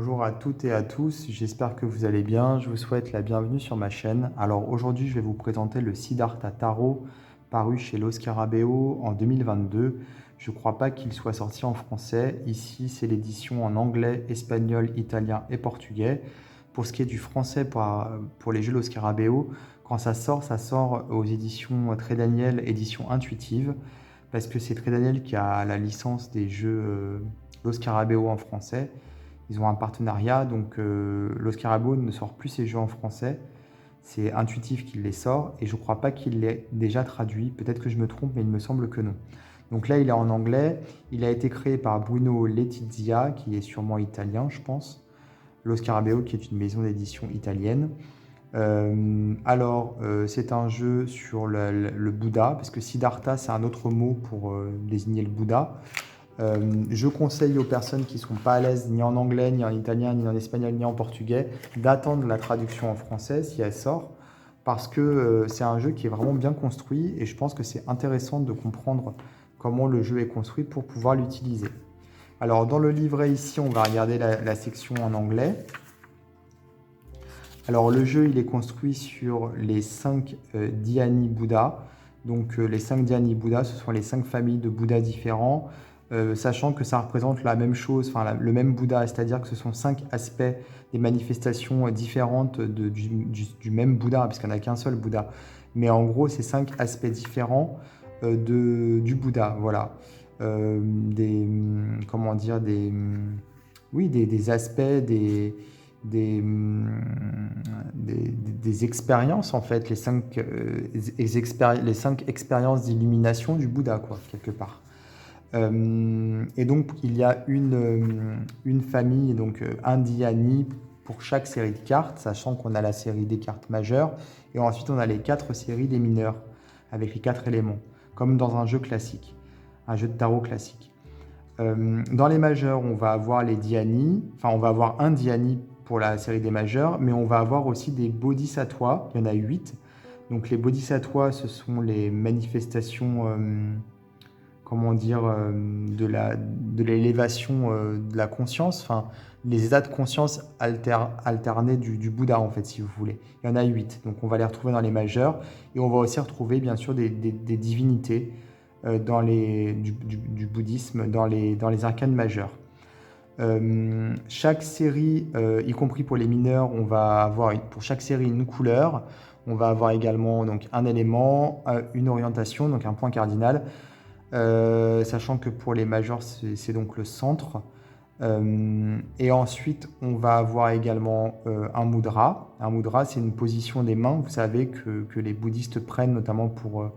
Bonjour à toutes et à tous, j'espère que vous allez bien. Je vous souhaite la bienvenue sur ma chaîne. Alors aujourd'hui, je vais vous présenter le Siddhartha Tarot paru chez Los Scarabeo en 2022. Je ne crois pas qu'il soit sorti en français. Ici, c'est l'édition en anglais, espagnol, italien et portugais. Pour ce qui est du français pour les jeux Los Scarabeo, quand ça sort aux éditions Très Daniel, édition intuitive, parce que c'est Très Daniel qui a la licence des jeux Los Scarabeo en français. Ils ont un partenariat, donc Los Scarabeo ne sort plus ses jeux en français. C'est Intuitif qui les sort et je ne crois pas qu'il l'ait déjà traduit. Peut-être que je me trompe, mais il me semble que non. Donc là, il est en anglais. Il a été créé par Bruno Letizia, qui est sûrement italien, je pense. Los Scarabeo, qui est une maison d'édition italienne. C'est un jeu sur le Bouddha, parce que Siddhartha, c'est un autre mot pour désigner le Bouddha. Je conseille aux personnes qui ne sont pas à l'aise ni en anglais, ni en italien, ni en espagnol, ni en portugais, d'attendre la traduction en français si elle sort, parce que c'est un jeu qui est vraiment bien construit et je pense que c'est intéressant de comprendre comment le jeu est construit pour pouvoir l'utiliser. Alors dans le livret ici, on va regarder la section en anglais. Alors le jeu, il est construit sur les 5 dhyani Bouddha. Donc les 5 dhyani Bouddha, ce sont les 5 familles de Bouddha différents. Sachant que ça représente la même chose, enfin le même Bouddha, c'est-à-dire que ce sont 5 aspects des manifestations différentes du même Bouddha, parce qu'il n'y en a qu'un seul Bouddha. Mais en gros, c'est 5 aspects différents du Bouddha, voilà. Comment dire, oui, des aspects, des, des expériences, en fait, les 5 expériences d'illumination du Bouddha, quoi, quelque part. Et donc, il y a une famille, donc un dhyani pour chaque série de cartes, sachant qu'on a la série des cartes majeures, et ensuite on a les 4 séries des mineurs, avec les 4 éléments, comme dans un jeu classique, un jeu de tarot classique. Dans les majeurs, on va avoir les dhyani, enfin on va avoir un dhyani pour la série des majeurs, mais on va avoir aussi des bodhisattvas, il y en a 8. Donc les bodhisattvas, ce sont les manifestations comment dire, de l'élévation de la conscience, enfin, les états de conscience alternés du Bouddha, en fait, si vous voulez. Il y en a 8, donc on va les retrouver dans les majeurs, et on va aussi retrouver, bien sûr, des divinités du bouddhisme dans les arcanes majeurs. Chaque série, y compris pour les mineurs, on va avoir pour chaque série une couleur, on va avoir également donc, un élément, une orientation, donc un point cardinal, sachant que pour les majors, c'est donc le centre. Et ensuite, on va avoir également un mudra. Un mudra, c'est une position des mains, vous savez, que les bouddhistes prennent notamment pour...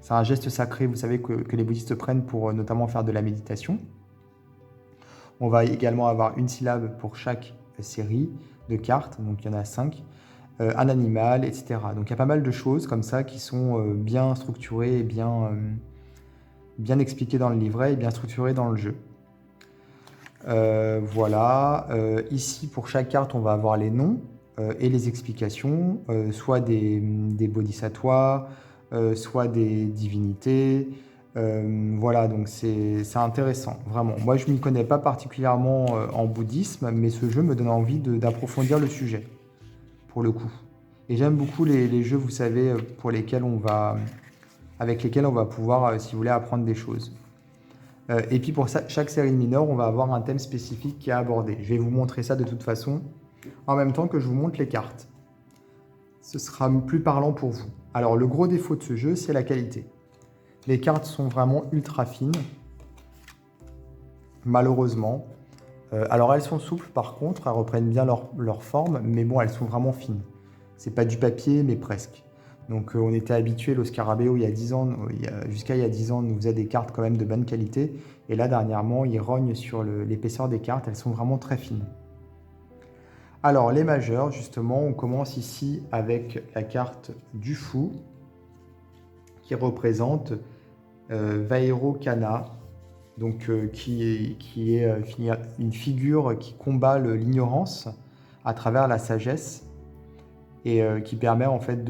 c'est un geste sacré, vous savez, que les bouddhistes prennent pour notamment faire de la méditation. On va également avoir une syllabe pour chaque série de cartes, donc il y en a 5. Un animal, etc. Donc il y a pas mal de choses comme ça qui sont bien structurées et bien expliqué dans le livret et bien structuré dans le jeu. Voilà. Ici, pour chaque carte, on va avoir les noms et les explications, soit des bodhisattvas, soit des divinités. Voilà, donc c'est intéressant, vraiment. Moi, je ne m'y connais pas particulièrement en bouddhisme, mais ce jeu me donne envie d'approfondir le sujet, pour le coup. Et j'aime beaucoup les jeux, vous savez, avec lesquels on va pouvoir, si vous voulez, apprendre des choses. Et puis pour ça, chaque série mineure, on va avoir un thème spécifique qui est abordé. Je vais vous montrer ça de toute façon, en même temps que je vous montre les cartes. Ce sera plus parlant pour vous. Alors le gros défaut de ce jeu, c'est la qualité. Les cartes sont vraiment ultra fines, malheureusement. Alors elles sont souples par contre, elles reprennent bien leur forme, mais bon, elles sont vraiment fines. C'est pas du papier, mais presque. Donc on était habitué, Los Scarabeo, il y a 10 ans, jusqu'à il y a 10 ans, nous faisait des cartes quand même de bonne qualité. Et là, dernièrement, ils rognent sur l'épaisseur des cartes, elles sont vraiment très fines. Alors les majeurs, justement, on commence ici avec la carte du fou, qui représente Vairocana, donc qui est une figure qui combat l'ignorance à travers la sagesse et qui permet en fait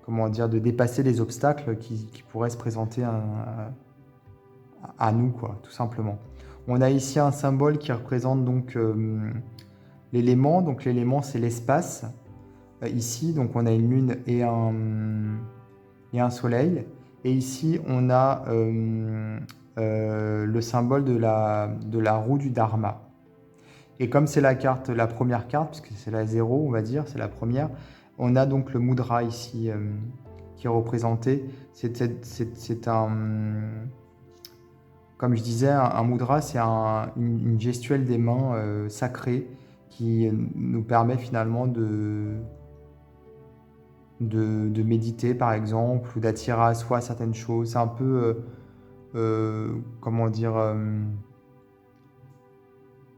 comment dire, de dépasser les obstacles qui pourraient se présenter à nous, quoi, tout simplement. On a ici un symbole qui représente donc l'élément. Donc l'élément, c'est l'espace. Ici, donc on a une lune et un soleil. Et ici, on a le symbole de la roue du Dharma. Et comme c'est la première carte, puisque c'est la 0, on va dire, c'est la première, on a donc le mudra ici qui est représenté. C'est un, comme je disais, un mudra, c'est une gestuelle des mains sacrée qui nous permet finalement de méditer, par exemple, ou d'attirer à soi certaines choses. C'est un peu, comment dire,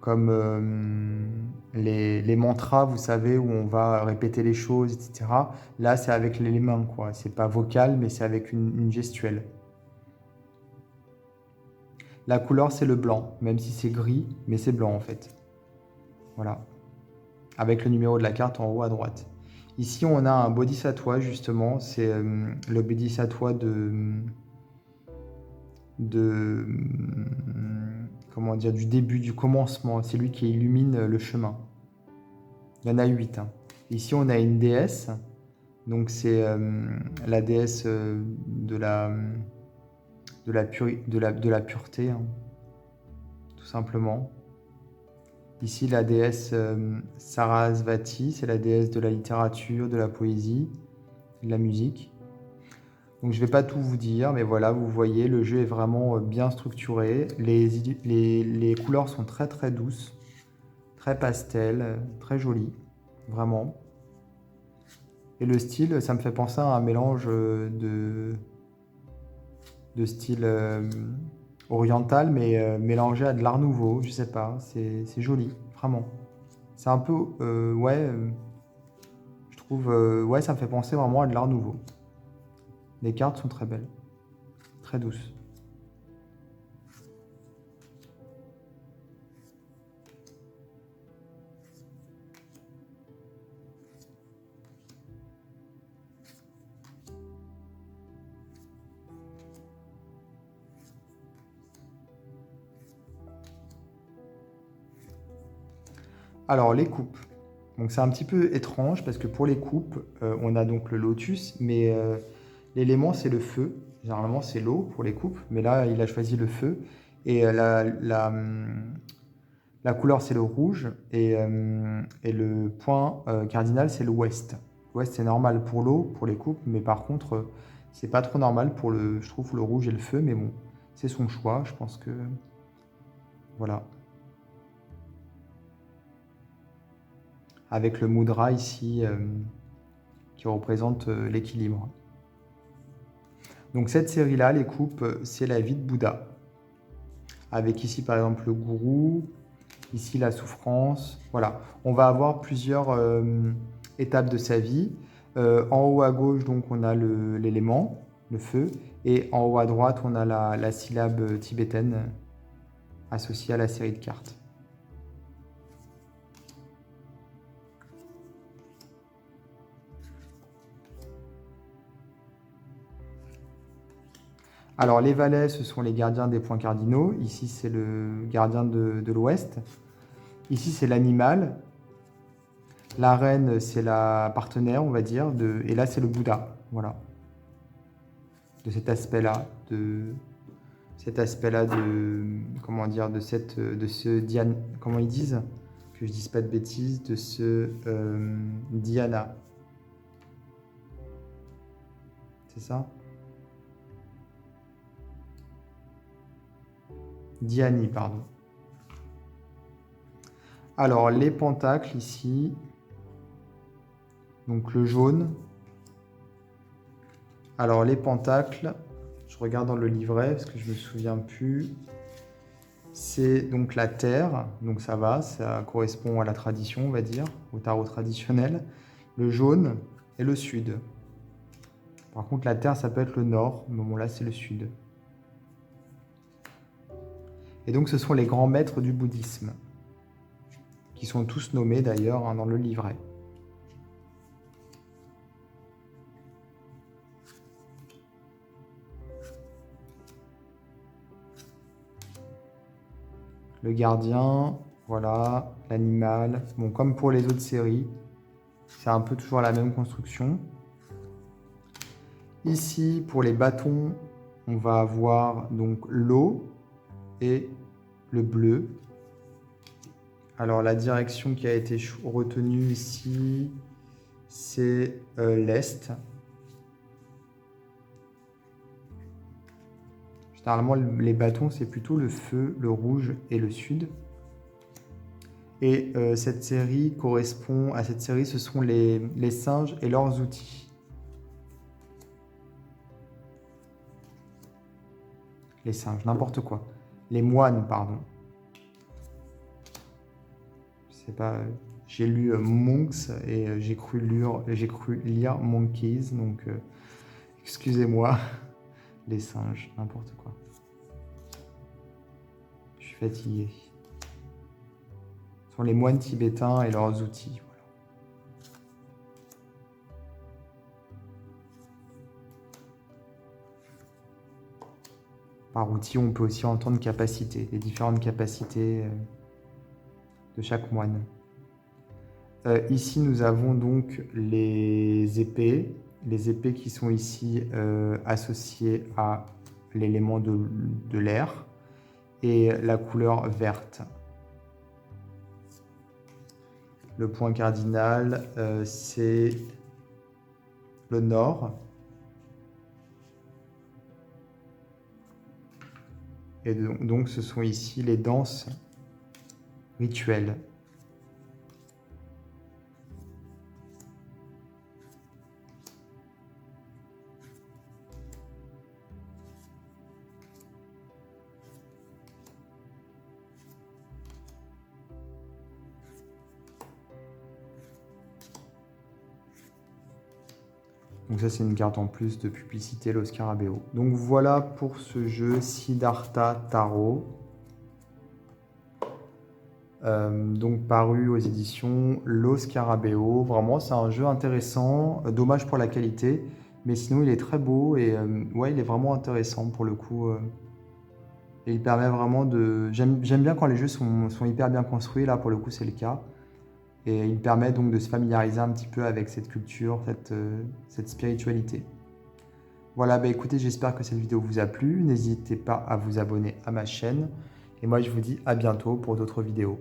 comme les mantras, vous savez, où on va répéter les choses, etc. Là, c'est avec les mains, quoi. C'est pas vocal, mais c'est avec une gestuelle. La couleur, c'est le blanc, même si c'est gris, mais c'est blanc en fait. Voilà. Avec le numéro de la carte en haut à droite. Ici, on a un bodhisattva, justement. C'est le bodhisattva comment dire, du début, du commencement. C'est lui qui illumine le chemin. Il y en a 8. Hein. Ici, on a une déesse. Donc, c'est la déesse de la pureté, hein, tout simplement. Ici, la déesse Sarasvati, c'est la déesse de la littérature, de la poésie, de la musique. Donc, je ne vais pas tout vous dire, mais voilà, vous voyez, le jeu est vraiment bien structuré. Les couleurs sont très très douces, très pastel, très jolies, vraiment. Et le style, ça me fait penser à un mélange de style oriental, mais mélangé à de l'art nouveau, je sais pas, c'est joli, vraiment. C'est un peu, ouais, je trouve, ouais, ça me fait penser vraiment à de l'art nouveau. Les cartes sont très belles, très douces. Alors, les coupes. Donc, c'est un petit peu étrange parce que pour les coupes, on a donc le lotus, mais l'élément, c'est le feu. Généralement, c'est l'eau pour les coupes, mais là, il a choisi le feu. Et la couleur, c'est le rouge. Et le point cardinal, c'est l'ouest. L'ouest, c'est normal pour l'eau, pour les coupes, mais par contre, c'est pas trop normal pour je trouve, le rouge et le feu. Mais bon, c'est son choix. Je pense que. Voilà. Avec le mudra ici qui représente l'équilibre. Donc cette série-là, les coupes, c'est la vie de Bouddha. Avec ici par exemple le gourou, ici la souffrance. Voilà, on va avoir plusieurs étapes de sa vie. En haut à gauche, donc on a l'élément, le feu, et en haut à droite, on a la syllabe tibétaine associée à la série de cartes. Alors, les valets, ce sont les gardiens des points cardinaux. Ici, c'est le gardien de l'Ouest. Ici, c'est l'animal. La reine, c'est la partenaire, on va dire. Et là, c'est le Bouddha. Voilà. De cet aspect-là. Comment dire, de ce Dhyana. Comment ils disent? Que je dise pas de bêtises. De ce Dhyana. C'est ça? Dhyani, pardon. Alors, les pentacles ici. Donc, le jaune. Alors, les pentacles, je regarde dans le livret parce que je me souviens plus. C'est donc la terre, donc ça va, ça correspond à la tradition, on va dire, au tarot traditionnel. Le jaune et le sud. Par contre, la terre, ça peut être le nord, mais bon, là, c'est le sud. Et donc, ce sont les grands maîtres du bouddhisme, qui sont tous nommés d'ailleurs dans le livret. Le gardien, voilà, l'animal. Bon, comme pour les autres séries, c'est un peu toujours la même construction. Ici, pour les bâtons, on va avoir donc l'eau et le bleu. Alors, la direction qui a été retenue ici, c'est l'Est. Généralement, les bâtons, c'est plutôt le feu, le rouge et le sud. Et cette série correspond à cette série, ce sont les singes et leurs outils. Les singes, n'importe quoi. Les moines, pardon. Je sais pas, j'ai lu Monks et j'ai cru lire Monkeys, donc excusez-moi. Les singes, n'importe quoi. Je suis fatigué. Ce sont les moines tibétains et leurs outils. Voilà. Par outil, on peut aussi entendre capacité, les différentes capacités de chaque moine. Ici, nous avons donc les épées qui sont ici associées à l'élément de l'air et la couleur verte. Le point cardinal, c'est le nord. Et donc, ce sont ici les danses rituelles. Donc ça, c'est une carte en plus de publicité, Lo Scarabeo. Donc voilà pour ce jeu Siddhartha Tarot. Donc paru aux éditions Lo Scarabeo. Vraiment, c'est un jeu intéressant. Dommage pour la qualité. Mais sinon, il est très beau et ouais, il est vraiment intéressant pour le coup. Et il permet vraiment de... J'aime bien quand les jeux sont hyper bien construits. Là, pour le coup, c'est le cas. Et il permet donc de se familiariser un petit peu avec cette culture, cette spiritualité. Voilà, bah écoutez, j'espère que cette vidéo vous a plu. N'hésitez pas à vous abonner à ma chaîne. Et moi, je vous dis à bientôt pour d'autres vidéos.